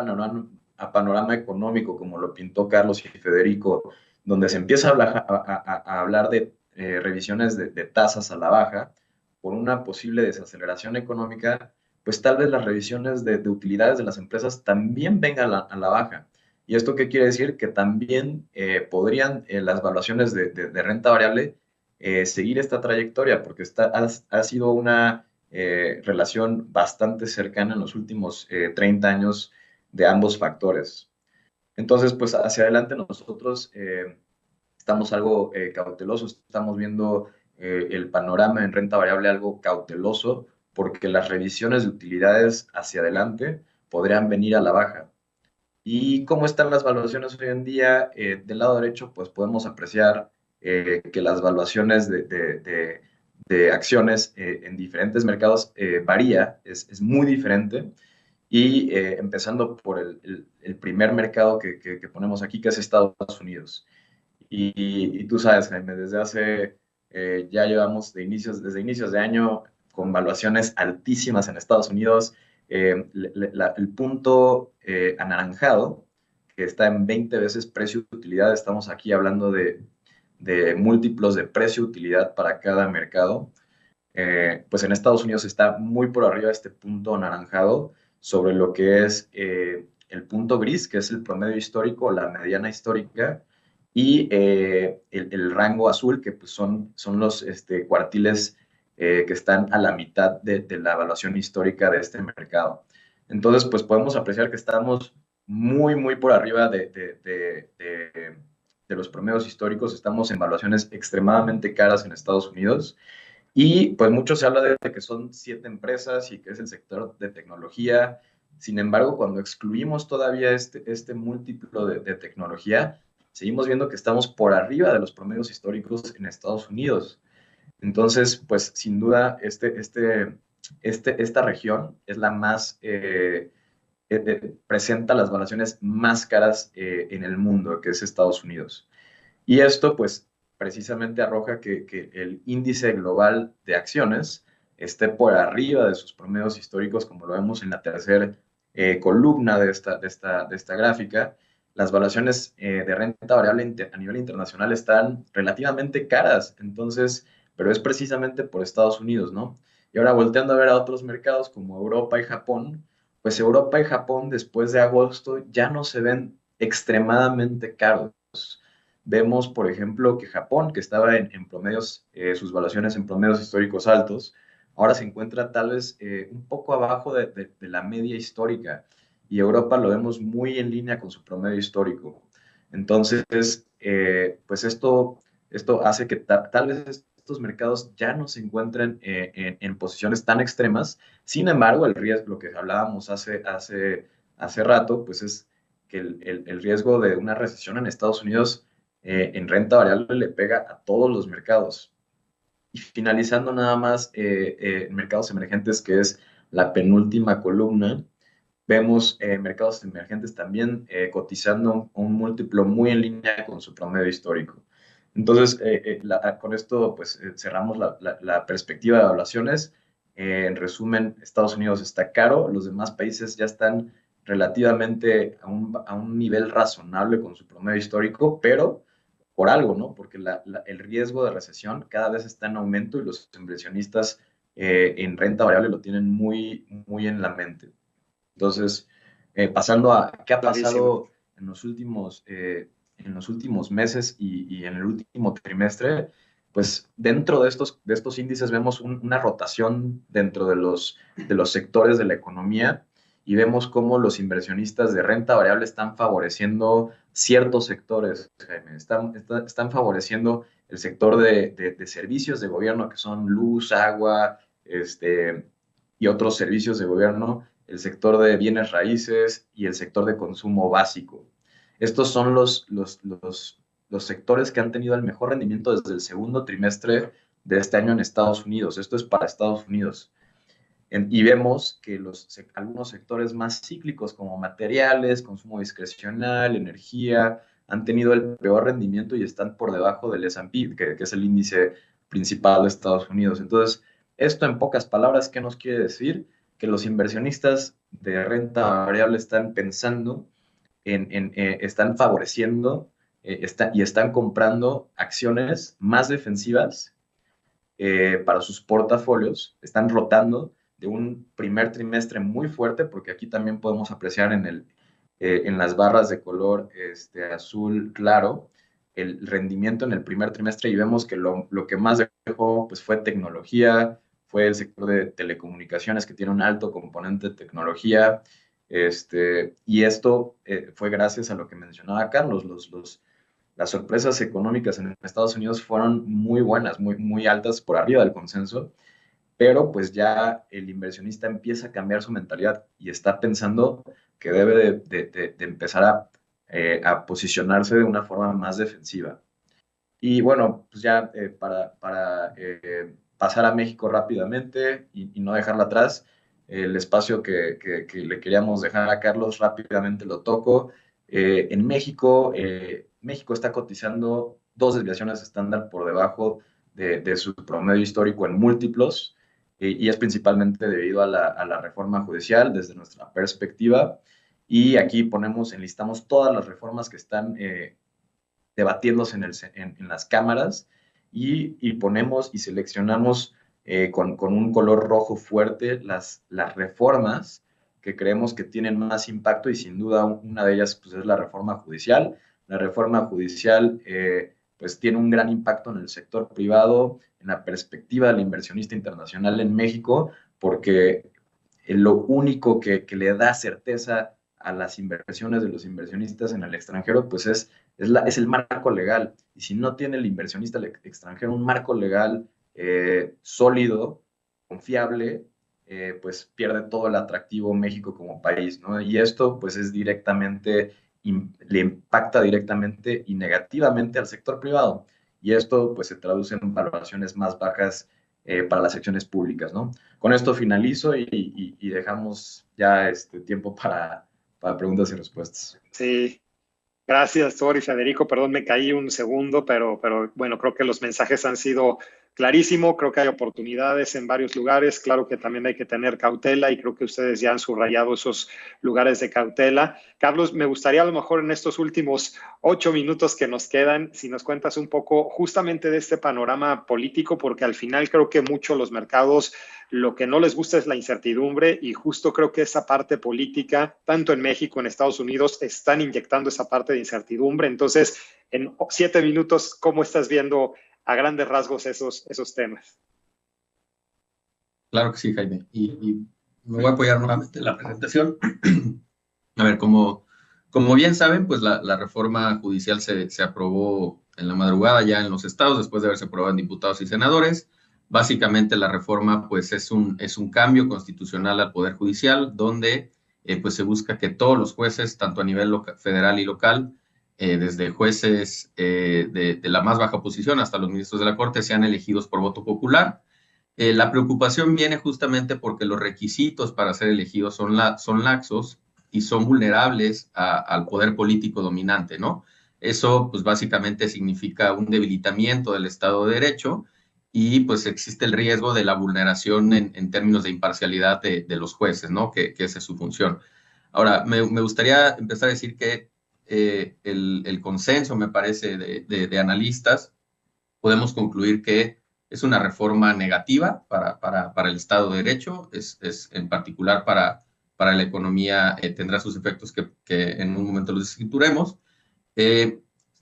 panorama económico, como lo pintó Carlos y Federico, donde se empieza a hablar de revisiones de tasas a la baja por una posible desaceleración económica, pues tal vez las revisiones de utilidades de las empresas también vengan a la baja. ¿Y esto qué quiere decir? Que también podrían las valuaciones de renta variable seguir esta trayectoria, porque ha sido una relación bastante cercana en los últimos 30 años de ambos factores. Entonces, pues hacia adelante nosotros estamos algo cautelosos, estamos viendo el panorama en renta variable algo cauteloso porque las revisiones de utilidades hacia adelante podrían venir a la baja. ¿Y cómo están las valuaciones hoy en día? Del lado derecho, pues podemos apreciar que las valuaciones de acciones en diferentes mercados varía, es muy diferente. Y empezando por el primer mercado que ponemos aquí, que es Estados Unidos. Y tú sabes, Jaime, desde hace, ya llevamos desde inicios de año con valuaciones altísimas en Estados Unidos. El punto anaranjado, que está en 20 veces precio-utilidad, estamos aquí hablando de múltiplos de precio-utilidad para cada mercado. Pues en Estados Unidos está muy por arriba de este punto anaranjado sobre lo que es el punto gris, que es el promedio histórico, la mediana histórica, y el rango azul, que pues son los cuartiles que están a la mitad de la evaluación histórica de este mercado. Entonces, pues podemos apreciar que estamos muy, muy por arriba de los promedios históricos, estamos en evaluaciones extremadamente caras en Estados Unidos. Y pues mucho se habla de que son 7 empresas y que es el sector de tecnología. Sin embargo, cuando excluimos todavía este múltiplo de tecnología, seguimos viendo que estamos por arriba de los promedios históricos en Estados Unidos. Entonces, pues sin duda, esta región es la más, presenta las valuaciones más caras en el mundo, que es Estados Unidos. Y esto, pues, precisamente arroja que el índice global de acciones esté por arriba de sus promedios históricos, como lo vemos en la tercera columna de esta gráfica. Las valuaciones de renta variable a nivel internacional están relativamente caras, entonces, pero es precisamente por Estados Unidos, ¿no? Y ahora volteando a ver a otros mercados como Europa y Japón, pues Europa y Japón después de agosto ya no se ven extremadamente caros. Vemos, por ejemplo, que Japón, que estaba en promedios, sus valuaciones en promedios históricos altos, ahora se encuentra tal vez un poco abajo de la media histórica. Y Europa lo vemos muy en línea con su promedio histórico. Entonces, pues esto hace que tal vez estos mercados ya no se encuentren en posiciones tan extremas. Sin embargo, el riesgo, lo que hablábamos hace rato, pues es que el riesgo de una recesión en Estados Unidos en renta variable le pega a todos los mercados. Y finalizando nada más mercados emergentes, que es la penúltima columna, vemos mercados emergentes también cotizando un múltiplo muy en línea con su promedio histórico. Entonces, con esto pues cerramos la perspectiva de evaluaciones. En resumen, Estados Unidos está caro, los demás países ya están relativamente a un nivel razonable con su promedio histórico, pero por algo, ¿no? Porque el riesgo de recesión cada vez está en aumento y los inversionistas en renta variable lo tienen muy, muy en la mente. Entonces, pasando a qué ha pasado en los últimos meses y en el último trimestre, pues dentro de estos índices vemos una rotación dentro de los sectores de la economía y vemos cómo los inversionistas de renta variable están favoreciendo ciertos sectores, Jaime. Están favoreciendo el sector de servicios de gobierno, que son luz, agua, y otros servicios de gobierno, el sector de bienes raíces y el sector de consumo básico. Estos son los sectores que han tenido el mejor rendimiento desde el segundo trimestre de este año en Estados Unidos. Esto es para Estados Unidos. Y vemos que algunos sectores más cíclicos como materiales, consumo discrecional, energía, han tenido el peor rendimiento y están por debajo del S&P, que es el índice principal de Estados Unidos. Entonces, esto en pocas palabras, ¿qué nos quiere decir? Que los inversionistas de renta variable están pensando están favoreciendo y están comprando acciones más defensivas para sus portafolios, están rotando de un primer trimestre muy fuerte, porque aquí también podemos apreciar en las barras de color azul claro el rendimiento en el primer trimestre y vemos que lo que más dejó pues, fue tecnología, fue el sector de telecomunicaciones, que tiene un alto componente de tecnología. Y esto fue gracias a lo que mencionaba Carlos. Las sorpresas económicas en Estados Unidos fueron muy buenas, muy altas, por arriba del consenso, pero pues ya el inversionista empieza a cambiar su mentalidad y está pensando que debe de empezar a posicionarse de una forma más defensiva. Y bueno, pues ya para pasar a México rápidamente y no dejarla atrás, el espacio que le queríamos dejar a Carlos rápidamente lo toco. En México, México está cotizando 2 desviaciones estándar por debajo de su promedio histórico en múltiplos, y es principalmente debido a la reforma judicial desde nuestra perspectiva. Y aquí enlistamos todas las reformas que están debatiéndose en las cámaras, y ponemos y seleccionamos con un color rojo fuerte las reformas que creemos que tienen más impacto, y sin duda una de ellas pues, es la reforma judicial. La reforma judicial pues tiene un gran impacto en el sector privado, en la perspectiva del inversionista internacional en México, porque lo único que le da certeza a las inversiones de los inversionistas en el extranjero, pues es el marco legal. Y si no tiene el inversionista extranjero un marco legal sólido, confiable, pues pierde todo el atractivo México como país, ¿no? Y esto pues es directamente, le impacta directamente y negativamente al sector privado. Y esto pues se traduce en valoraciones más bajas para las acciones públicas, ¿no? Con esto finalizo y dejamos ya tiempo para preguntas y respuestas. Sí, gracias, Thor y Federico. Perdón, me caí un segundo, pero bueno, creo que los mensajes han sido clarísimos. Creo que hay oportunidades en varios lugares. Claro que también hay que tener cautela, y creo que ustedes ya han subrayado esos lugares de cautela. Carlos, me gustaría a lo mejor en estos últimos 8 minutos que nos quedan, si nos cuentas un poco justamente de este panorama político, porque al final creo que mucho los mercados lo que no les gusta es la incertidumbre, y justo creo que esa parte política, tanto en México, en Estados Unidos, están inyectando esa parte de incertidumbre. Entonces, en 7 minutos, ¿cómo estás viendo a grandes rasgos esos temas? Claro que sí, Jaime. Y me voy a apoyar nuevamente en la presentación. A ver, como bien saben, pues la reforma judicial se aprobó en la madrugada ya en los estados, después de haberse aprobado en diputados y senadores. Básicamente la reforma pues es un cambio constitucional al Poder Judicial, donde pues se busca que todos los jueces, tanto a nivel federal y local, desde jueces de la más baja posición hasta los ministros de la Corte, sean elegidos por voto popular. La preocupación viene justamente porque los requisitos para ser elegidos son laxos y son vulnerables al poder político dominante, ¿no? Eso pues básicamente significa un debilitamiento del Estado de Derecho, y pues existe el riesgo de la vulneración en términos de imparcialidad de los jueces, ¿no? Que esa es su función. Ahora, me gustaría empezar a decir que el consenso, me parece, de analistas, podemos concluir que es una reforma negativa para el Estado de Derecho, es en particular para la economía, tendrá sus efectos que en un momento los descrituremos.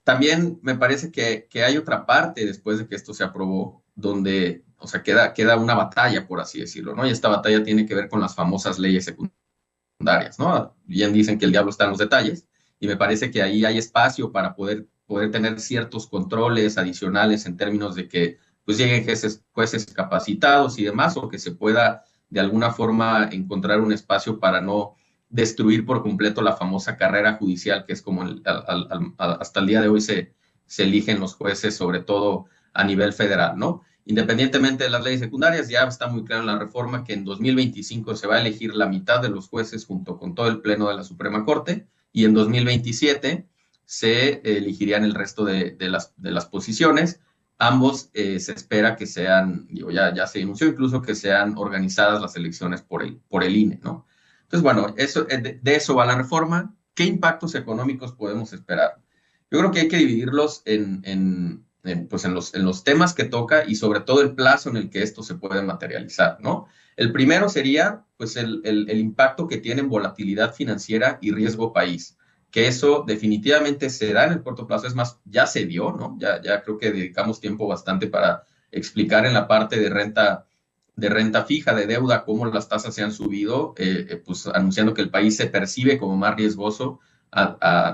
También me parece que hay otra parte después de que esto se aprobó, donde, o sea, queda una batalla, por así decirlo, ¿no? Y esta batalla tiene que ver con las famosas leyes secundarias, ¿no? Bien dicen que el diablo está en los detalles, y me parece que ahí hay espacio para poder tener ciertos controles adicionales en términos de que pues lleguen jueces capacitados y demás, o que se pueda de alguna forma encontrar un espacio para no destruir por completo la famosa carrera judicial, que es como hasta el día de hoy se eligen los jueces, sobre todo a nivel federal, ¿no? Independientemente de las leyes secundarias, ya está muy claro en la reforma que en 2025 se va a elegir la mitad de los jueces junto con todo el pleno de la Suprema Corte, y en 2027 se elegirían el resto de las posiciones. Ambos se espera que sean, digo, ya se anunció incluso que sean organizadas las elecciones por el INE, ¿no? Entonces, bueno, de eso va la reforma. ¿Qué impactos económicos podemos esperar? Yo creo que hay que dividirlos en los temas que toca, y sobre todo el plazo en el que esto se puede materializar, ¿no? El primero sería pues el impacto que tiene en volatilidad financiera y riesgo país, que eso definitivamente se da en el corto plazo. Es más, ya se dio, ¿no? Ya creo que dedicamos tiempo bastante para explicar en la parte de renta de renta fija, de deuda, cómo las tasas se han subido, pues anunciando que el país se percibe como más riesgoso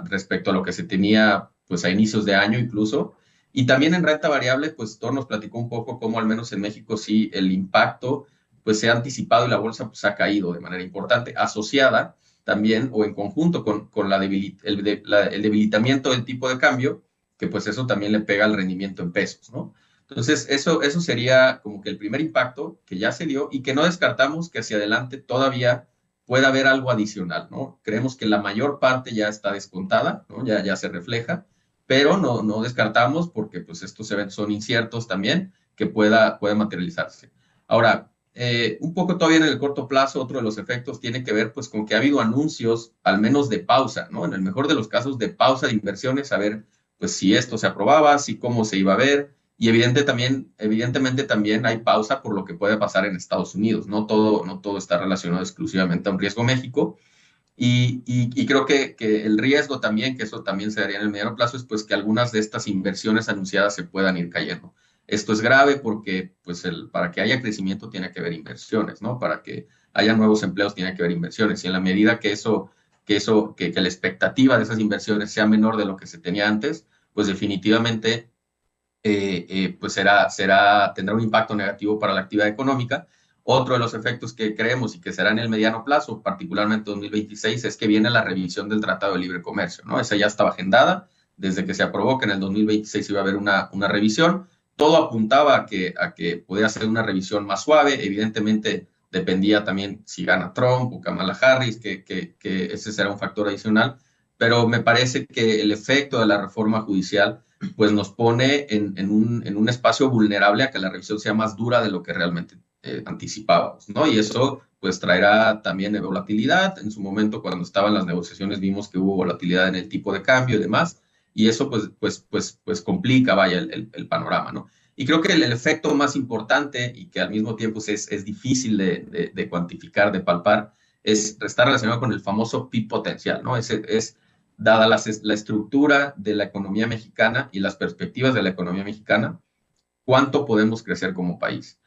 respecto a lo que se tenía pues a inicios de año incluso. Y también en renta variable, pues Thor nos platicó un poco cómo al menos en México sí el impacto pues se ha anticipado y la bolsa pues ha caído de manera importante, asociada también o en conjunto con el debilitamiento del tipo de cambio, que pues eso también le pega al rendimiento en pesos, ¿no? Entonces, eso sería como que el primer impacto que ya se dio y que no descartamos que hacia adelante todavía pueda haber algo adicional, ¿no? Creemos que la mayor parte ya está descontada, ¿no? Ya se refleja, pero no descartamos porque pues estos eventos son inciertos también, que pueda materializarse. Ahora, un poco todavía en el corto plazo, otro de los efectos tiene que ver pues con que ha habido anuncios, al menos de pausa, ¿no? En el mejor de los casos, de pausa de inversiones, a ver pues si esto se aprobaba, si cómo se iba a ver, y evidentemente también hay pausa por lo que puede pasar en Estados Unidos. No todo está relacionado exclusivamente a un riesgo México. Y creo que el riesgo también, que eso también se daría en el mediano plazo, es pues que algunas de estas inversiones anunciadas se puedan ir cayendo. Esto es grave porque pues para que haya crecimiento tiene que haber inversiones, ¿no? Para que haya nuevos empleos tiene que haber inversiones. Y en la medida que la expectativa de esas inversiones sea menor de lo que se tenía antes, pues definitivamente pues tendrá un impacto negativo para la actividad económica. Otro de los efectos que creemos y que será en el mediano plazo, particularmente 2026, es que viene la revisión del Tratado de Libre Comercio, ¿no? Esa ya estaba agendada desde que se aprobó que en el 2026 iba a haber una revisión. Todo apuntaba a que pudiera ser una revisión más suave. Evidentemente dependía también si gana Trump o Kamala Harris, que ese será un factor adicional. Pero me parece que el efecto de la reforma judicial pues nos pone en un espacio vulnerable a que la revisión sea más dura de lo que realmente anticipábamos, ¿no? Y eso pues traerá también volatilidad. En su momento, cuando estaban las negociaciones, vimos que hubo volatilidad en el tipo de cambio y demás, y eso pues complica, vaya, el panorama, ¿no? Y creo que el efecto más importante y que al mismo tiempo es difícil de cuantificar, de palpar, está relacionado con el famoso PIB potencial, ¿no? Dada la estructura de la economía mexicana y las perspectivas de la economía mexicana, ¿cuánto podemos crecer como país?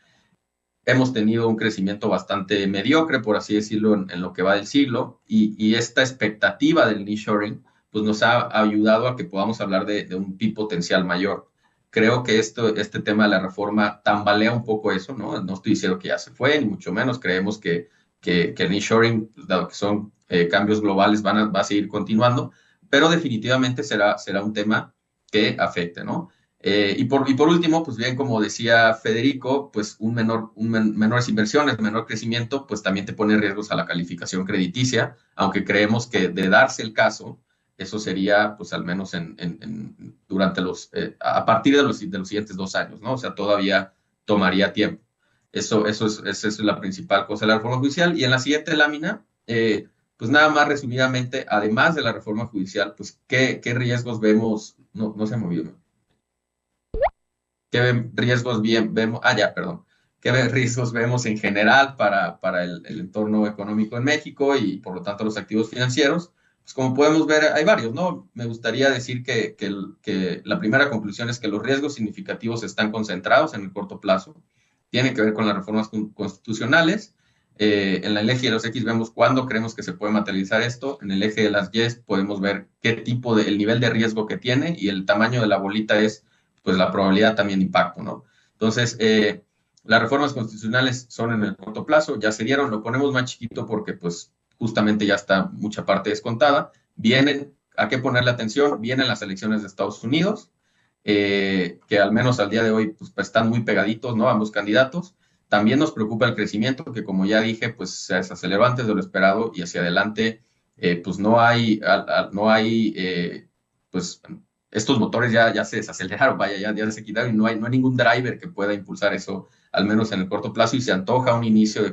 Hemos tenido un crecimiento bastante mediocre, por así decirlo, en lo que va del siglo, y esta expectativa del nearshoring pues nos ha ayudado a que podamos hablar de un PIB potencial mayor. Creo que este tema de la reforma tambalea un poco eso, ¿no? No estoy diciendo que ya se fue, ni mucho menos. Creemos que el nearshoring, dado que son cambios globales, va a seguir continuando, pero definitivamente será un tema que afecte, ¿no? Y por último, pues bien, como decía Federico, pues menores inversiones, menor crecimiento, pues también te pone riesgos a la calificación crediticia, aunque creemos que de darse el caso, eso sería pues al menos durante a partir de los siguientes 2 años, ¿no? O sea, todavía tomaría tiempo. Esa es la principal cosa de la reforma judicial. Y en la siguiente lámina, pues nada más resumidamente, además de la reforma judicial, pues qué riesgos vemos, no se movió, ¿no? ¿Qué riesgos vemos? Perdón. ¿Qué riesgos vemos en general para el entorno económico en México y por lo tanto los activos financieros? Pues como podemos ver, hay varios, ¿no? Me gustaría decir que la primera conclusión es que los riesgos significativos están concentrados en el corto plazo. Tiene que ver con las reformas constitucionales. En el eje de los X vemos cuándo creemos que se puede materializar esto. En el eje de las Y podemos ver el nivel de riesgo que tiene, y el tamaño de la bolita es pues la probabilidad también de impacto, ¿no? Entonces, las reformas constitucionales son en el corto plazo, ya se dieron, lo ponemos más chiquito porque pues justamente ya está mucha parte descontada. ¿A qué ponerle atención? Vienen las elecciones de Estados Unidos, que al menos al día de hoy pues están muy pegaditos, ¿no? Ambos candidatos. También nos preocupa el crecimiento, que como ya dije, pues se aceleró antes de lo esperado y hacia adelante, pues no hay pues estos motores ya se desaceleraron, vaya, ya se quitaron, y no hay ningún driver que pueda impulsar eso, al menos en el corto plazo, y se antoja un inicio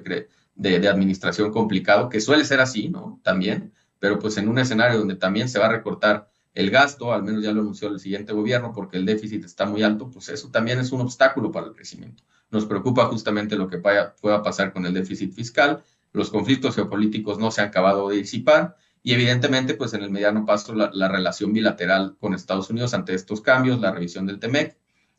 de administración complicado, que suele ser así, ¿no? También, pero pues en un escenario donde también se va a recortar el gasto, al menos ya lo anunció el siguiente gobierno, porque el déficit está muy alto, pues eso también es un obstáculo para el crecimiento. Nos preocupa justamente lo que pueda pasar con el déficit fiscal. Los conflictos geopolíticos no se han acabado de disipar, y evidentemente, pues en el mediano plazo, la relación bilateral con Estados Unidos ante estos cambios, la revisión del TEMEC,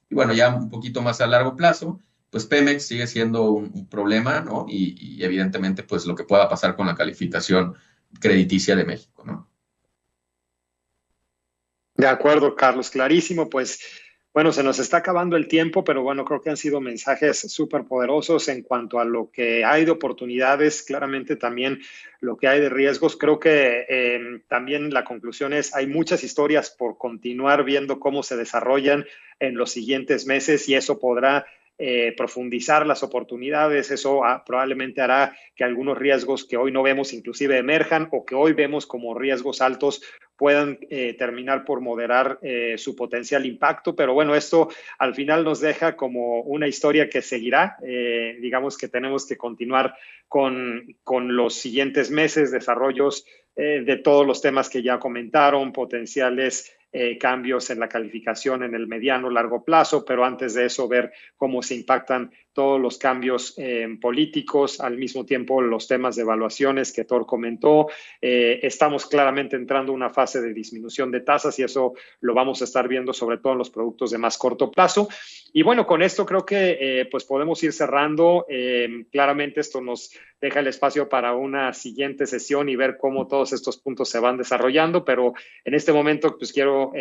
y bueno, ya un poquito más a largo plazo, pues Pemex sigue siendo un problema, ¿no? Y evidentemente, pues lo que pueda pasar con la calificación crediticia de México, ¿no? De acuerdo, Carlos, clarísimo. Pues bueno, se nos está acabando el tiempo, pero bueno, creo que han sido mensajes súper poderosos en cuanto a lo que hay de oportunidades, claramente también lo que hay de riesgos. Creo que también la conclusión es, hay muchas historias por continuar viendo cómo se desarrollan en los siguientes meses y eso podrá profundizar las oportunidades. Eso probablemente hará que algunos riesgos que hoy no vemos inclusive emerjan o que hoy vemos como riesgos altos puedan terminar por moderar su potencial impacto. Pero bueno, esto al final nos deja como una historia que seguirá. Digamos que tenemos que continuar con los siguientes meses, desarrollos de todos los temas que ya comentaron, potenciales cambios en la calificación en el mediano largo plazo, pero antes de eso ver cómo se impactan todos los cambios políticos, al mismo tiempo los temas de evaluaciones que Thor comentó. Estamos claramente entrando a una fase de disminución de tasas y eso lo vamos a estar viendo sobre todo en los productos de más corto plazo. Y bueno, con esto creo que pues podemos ir cerrando. Claramente esto nos deja el espacio para una siguiente sesión y ver cómo todos estos puntos se van desarrollando, pero en este momento pues quiero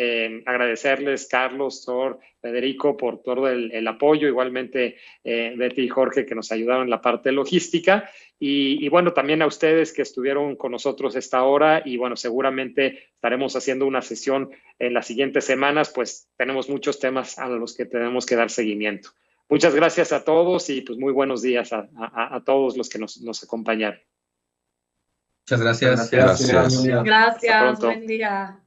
agradecerles, Carlos, Thor, Federico, por todo el apoyo, igualmente Betty y Jorge que nos ayudaron en la parte logística y bueno, también a ustedes que estuvieron con nosotros esta hora y bueno, seguramente estaremos haciendo una sesión en las siguientes semanas, pues tenemos muchos temas a los que tenemos que dar seguimiento. Muchas gracias a todos y pues muy buenos días a todos los que nos acompañaron. Muchas gracias. Gracias, buen día.